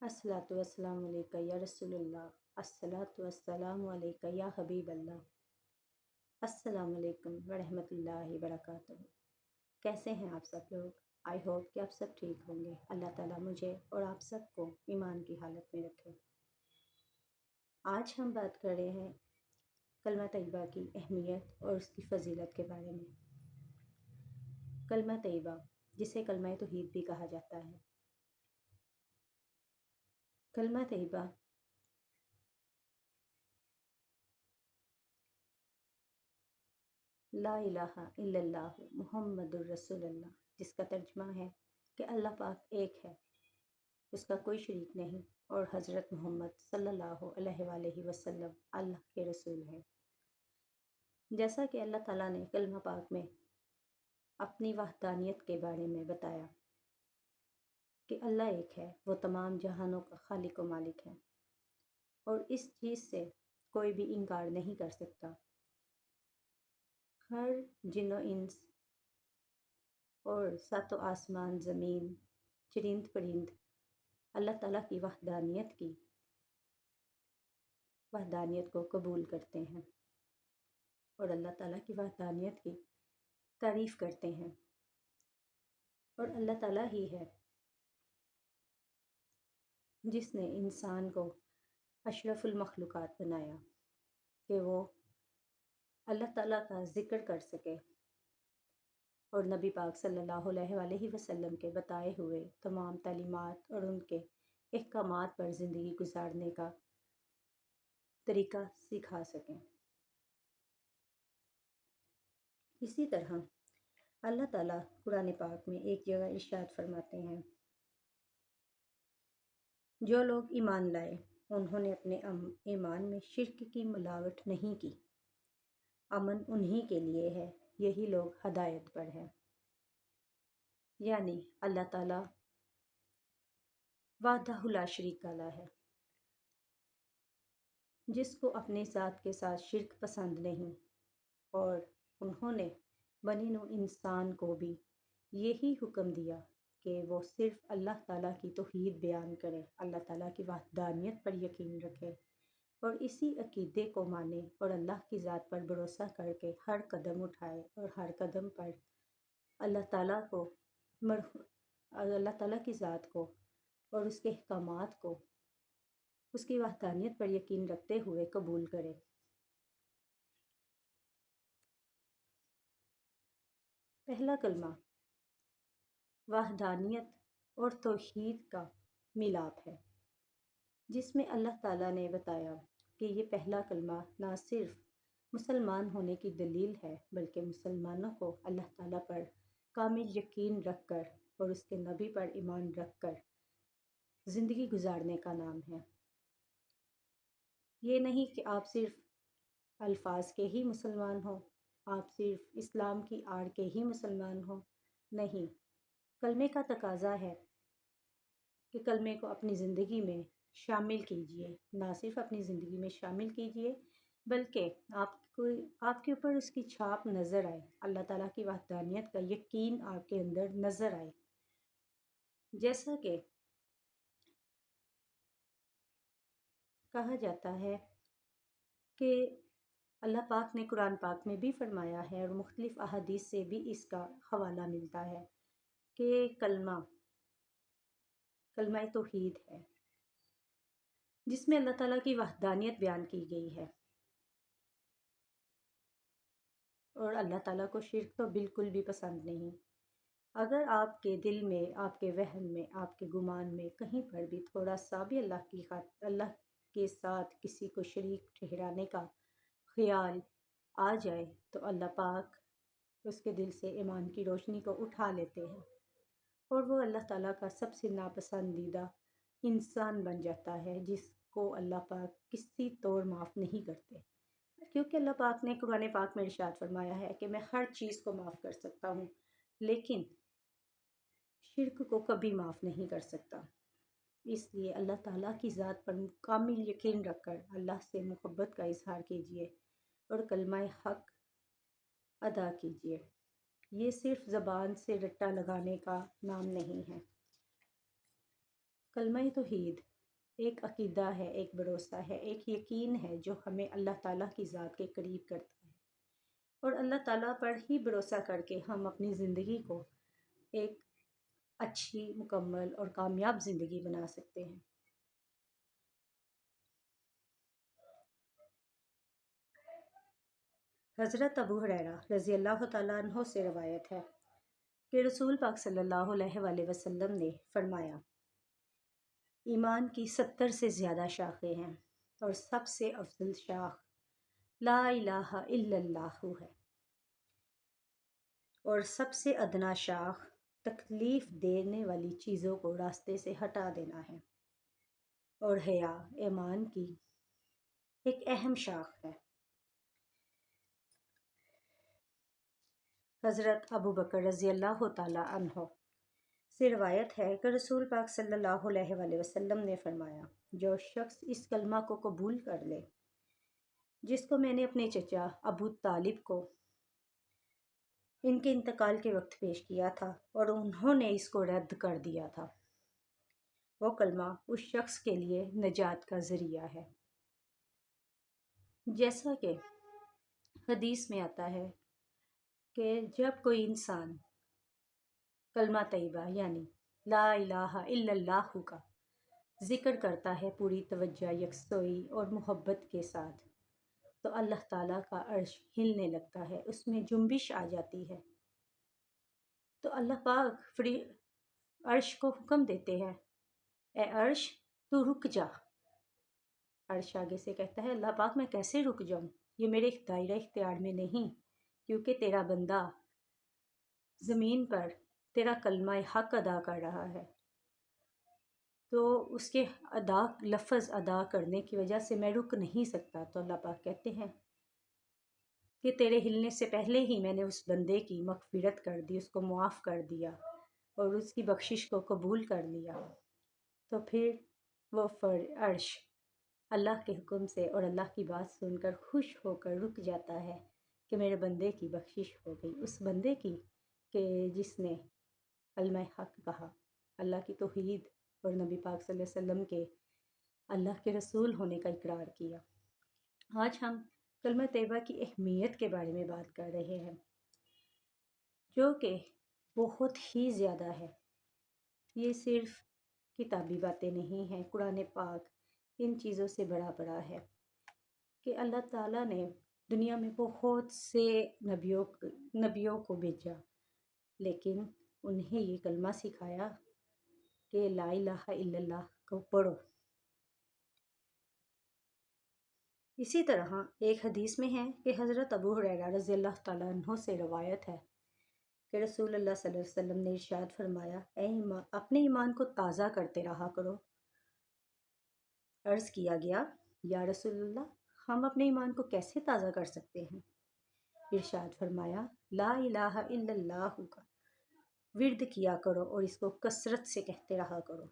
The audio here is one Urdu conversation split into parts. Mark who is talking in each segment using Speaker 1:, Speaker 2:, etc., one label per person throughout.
Speaker 1: الصلاۃ والسلام علیکہ یا رسول اللہ، الصلاۃ والسلام علیکہ یا حبیب اللہ۔ السلام علیکم ورحمۃ اللہ وبرکاتہ۔ کیسے ہیں آپ سب لوگ؟ آئی ہوپ کہ آپ سب ٹھیک ہوں گے۔ اللہ تعالیٰ مجھے اور آپ سب کو ایمان کی حالت میں رکھے۔ آج ہم بات کر رہے ہیں کلمہ طیبہ کی اہمیت اور اس کی فضیلت کے بارے میں۔ کلمہ طیبہ، جسے کلمہ توحید بھی کہا جاتا ہے۔ کلمہ طیبہ لا الہ الا اللہ محمد الرسول اللہ، جس کا ترجمہ ہے کہ اللہ پاک ایک ہے، اس کا کوئی شریک نہیں، اور حضرت محمد صلی اللہ علیہ وآلہ وسلم اللہ کے رسول ہیں۔ جیسا کہ اللہ تعالیٰ نے کلمہ پاک میں اپنی وحدانیت کے بارے میں بتایا کہ اللہ ایک ہے، وہ تمام جہانوں کا خالق و مالک ہے، اور اس چیز سے کوئی بھی انکار نہیں کر سکتا۔ ہر جن و انس اور ساتوں آسمان زمین چرند پرند اللہ تعالیٰ کی وحدانیت کو قبول کرتے ہیں اور اللہ تعالیٰ کی وحدانیت کی تعریف کرتے ہیں، اور اللہ تعالیٰ ہی ہے جس نے انسان کو اشرف المخلوقات بنایا کہ وہ اللہ تعالیٰ کا ذکر کر سکے اور نبی پاک صلی اللہ علیہ وآلہ وسلم کے بتائے ہوئے تمام تعلیمات اور ان کے احکامات پر زندگی گزارنے کا طریقہ سکھا سکیں۔ اسی طرح اللہ تعالیٰ قرآن پاک میں ایک جگہ ارشاد فرماتے ہیں، جو لوگ ایمان لائے انہوں نے اپنے ایمان میں شرک کی ملاوٹ نہیں کی، امن انہی کے لیے ہے، یہی لوگ ہدایت پر ہیں۔ یعنی اللہ تعالیٰ وحدہ لا شریک والا ہے، جس کو اپنے ذات کے ساتھ شرک پسند نہیں، اور انہوں نے بنی نوع انسان کو بھی یہی حکم دیا کہ وہ صرف اللہ تعالیٰ کی توحید بیان کرے، اللہ تعالیٰ کی وحدانیت پر یقین رکھے اور اسی عقیدے کو مانے، اور اللہ کی ذات پر بھروسہ کر کے ہر قدم اٹھائے اور ہر قدم پر اللہ تعالیٰ کی ذات کو اور اس کے احکامات کو اس کی وحدانیت پر یقین رکھتے ہوئے قبول کرے۔ پہلا کلمہ وحدانیت اور توحید کا ملاپ ہے، جس میں اللہ تعالیٰ نے بتایا کہ یہ پہلا کلمہ نہ صرف مسلمان ہونے کی دلیل ہے، بلکہ مسلمانوں کو اللہ تعالیٰ پر کامل یقین رکھ کر اور اس کے نبی پر ایمان رکھ کر زندگی گزارنے کا نام ہے۔ یہ نہیں کہ آپ صرف الفاظ کے ہی مسلمان ہوں، آپ صرف اسلام کی آڑ کے ہی مسلمان ہوں، نہیں، کلمے کا تقاضا ہے کہ کلمے کو اپنی زندگی میں شامل کیجئے، نہ صرف اپنی زندگی میں شامل کیجئے بلکہ آپ کے اوپر اس کی چھاپ نظر آئے، اللہ تعالیٰ کی وحدانیت کا یقین آپ کے اندر نظر آئے۔ جیسا کہ کہا جاتا ہے کہ اللہ پاک نے قرآن پاک میں بھی فرمایا ہے اور مختلف احادیث سے بھی اس کا حوالہ ملتا ہے کہ کلمہ توحید ہے، جس میں اللہ تعالیٰ کی وحدانیت بیان کی گئی ہے، اور اللہ تعالیٰ کو شرک تو بالکل بھی پسند نہیں۔ اگر آپ کے دل میں، آپ کے وہم میں، آپ کے گمان میں کہیں پر بھی تھوڑا سا بھی اللہ کے ساتھ کسی کو شریک ٹھہرانے کا خیال آ جائے تو اللہ پاک اس کے دل سے ایمان کی روشنی کو اٹھا لیتے ہیں، اور وہ اللہ تعالیٰ کا سب سے ناپسندیدہ انسان بن جاتا ہے، جس کو اللہ پاک کسی طور معاف نہیں کرتے، کیونکہ اللہ پاک نے قرآن پاک میں ارشاد فرمایا ہے کہ میں ہر چیز کو معاف کر سکتا ہوں لیکن شرک کو کبھی معاف نہیں کر سکتا۔ اس لیے اللہ تعالیٰ کی ذات پر کامل یقین رکھ کر اللہ سے محبت کا اظہار کیجیے اور کلمہ حق ادا کیجیے۔ یہ صرف زبان سے رٹا لگانے کا نام نہیں ہے۔ کلمہ توحید ایک عقیدہ ہے، ایک بھروسہ ہے، ایک یقین ہے جو ہمیں اللہ تعالیٰ کی ذات کے قریب کرتا ہے، اور اللہ تعالیٰ پر ہی بھروسہ کر کے ہم اپنی زندگی کو ایک اچھی، مکمل اور کامیاب زندگی بنا سکتے ہیں۔ حضرت ابو ہریرہ رضی اللہ تعالیٰ عنہ سے روایت ہے کہ رسول پاک صلی اللہ علیہ وآلہ وسلم نے فرمایا، ایمان کی 70 سے زیادہ شاخیں ہیں اور سب سے افضل شاخ لا الہ الا اللہ ہے، اور سب سے ادنا شاخ تکلیف دینے والی چیزوں کو راستے سے ہٹا دینا ہے، اور حیا ایمان کی ایک اہم شاخ ہے۔ حضرت ابو بکر رضی اللہ تعالیٰ عنہ سے روایت ہے کہ رسول پاک صلی اللہ علیہ وآلہ وسلم نے فرمایا، جو شخص اس کلمہ کو قبول کر لے جس کو میں نے اپنے چچا ابو طالب کو ان کے انتقال کے وقت پیش کیا تھا اور انہوں نے اس کو رد کر دیا تھا، وہ کلمہ اس شخص کے لیے نجات کا ذریعہ ہے۔ جیسا کہ حدیث میں آتا ہے کہ جب کوئی انسان کلمہ طیبہ یعنی لا الہ الا اللہ کا ذکر کرتا ہے پوری توجہ، یکسوئی اور محبت کے ساتھ، تو اللہ تعالیٰ کا عرش ہلنے لگتا ہے، اس میں جنبش آ جاتی ہے۔ تو اللہ پاک عرش کو حکم دیتے ہیں، اے عرش تو رک جا۔ عرش آگے سے کہتا ہے، اللہ پاک میں کیسے رک جاؤں، یہ میرے دائرہ اختیار میں نہیں، کیونکہ تیرا بندہ زمین پر تیرا کلمہ حق ادا کر رہا ہے، تو اس کے لفظ ادا کرنے کی وجہ سے میں رک نہیں سکتا۔ تو اللہ پاک کہتے ہیں کہ تیرے ہلنے سے پہلے ہی میں نے اس بندے کی مغفرت کر دی، اس کو معاف کر دیا اور اس کی بخشش کو قبول کر لیا۔ تو پھر وہ عرش اللہ کے حکم سے اور اللہ کی بات سن کر خوش ہو کر رک جاتا ہے کہ میرے بندے کی بخشش ہو گئی، اس بندے کی کہ جس نے کلمہ حق کہا، اللہ کی توحید اور نبی پاک صلی اللہ علیہ وسلم کے اللہ کے رسول ہونے کا اقرار کیا۔ آج ہم کلمہ طیبہ کی اہمیت کے بارے میں بات کر رہے ہیں، جو کہ بہت ہی زیادہ ہے۔ یہ صرف کتابی باتیں نہیں ہیں، قرآن پاک ان چیزوں سے بڑا ہے کہ اللہ تعالیٰ نے دنیا میں بہت سے نبیوں کو بھیجا، لیکن انہیں یہ کلمہ سکھایا کہ لا الہ الا اللہ کو پڑھو۔ اسی طرح ایک حدیث میں ہے کہ حضرت ابو ہریرہ رضی اللہ تعالیٰ عنہ سے روایت ہے کہ رسول اللہ صلی اللہ علیہ وسلم نے ارشاد فرمایا، اپنے ایمان کو تازہ کرتے رہا کرو۔ عرض کیا گیا، یا رسول اللہ، ہم اپنے ایمان کو کیسے تازہ کر سکتے ہیں؟ ارشاد فرمایا، لا الہ الا اللہ کا ورد کیا کرو اور اس کو کثرت سے کہتے رہا کرو۔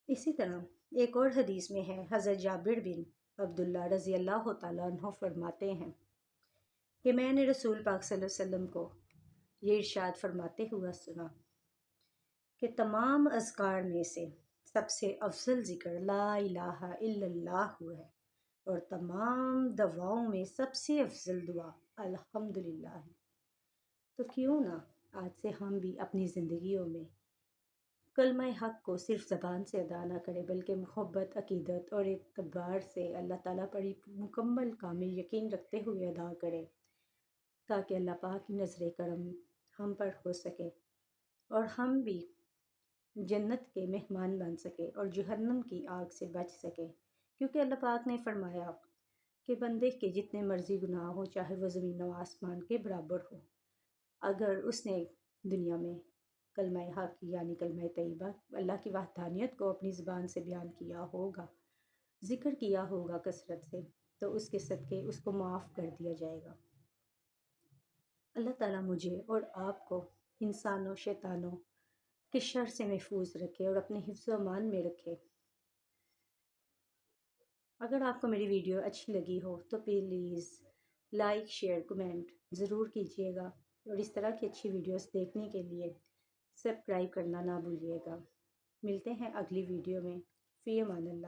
Speaker 1: اسی طرح ایک اور حدیث میں ہے، حضرت جابر بن عبداللہ رضی اللہ تعالیٰ عنہ فرماتے ہیں کہ میں نے رسول پاک صلی اللہ علیہ وسلم کو یہ ارشاد فرماتے ہوا سنا کہ تمام اذکار میں سے سب سے افضل ذکر لا الہ الا اللہ ہے، اور تمام دعاؤں میں سب سے افضل دعا الحمدللہ ہے۔ تو کیوں نہ آج سے ہم بھی اپنی زندگیوں میں کلمہ حق کو صرف زبان سے ادا نہ کریں، بلکہ محبت، عقیدت اور اعتبار سے اللہ تعالیٰ پر مکمل کامل یقین رکھتے ہوئے ادا کریں، تاکہ اللہ پاک کی نظر کرم ہم پر ہو سکے اور ہم بھی جنت کے مہمان بن سکے اور جہنم کی آگ سے بچ سکے۔ کیونکہ اللہ پاک نے فرمایا کہ بندے کے جتنے مرضی گناہ ہو، چاہے وہ زمین و آسمان کے برابر ہو، اگر اس نے دنیا میں کلمہ حق یعنی کلمہ طیبہ اللہ کی وحدانیت کو اپنی زبان سے بیان کیا ہوگا، ذکر کیا ہوگا کثرت سے، تو اس کے صدقے اس کو معاف کر دیا جائے گا۔ اللہ تعالیٰ مجھے اور آپ کو انسانوں، شیطانوں کے شر سے محفوظ رکھے اور اپنے حفظ و امان میں رکھے۔ اگر آپ کو میری ویڈیو اچھی لگی ہو تو پلیز لائک، شیئر، کمنٹ ضرور کیجیے گا، اور اس طرح کی اچھی ویڈیوز دیکھنے کے لیے سبسکرائب کرنا نہ بھولیے گا۔ ملتے ہیں اگلی ویڈیو میں۔ فی امان اللہ۔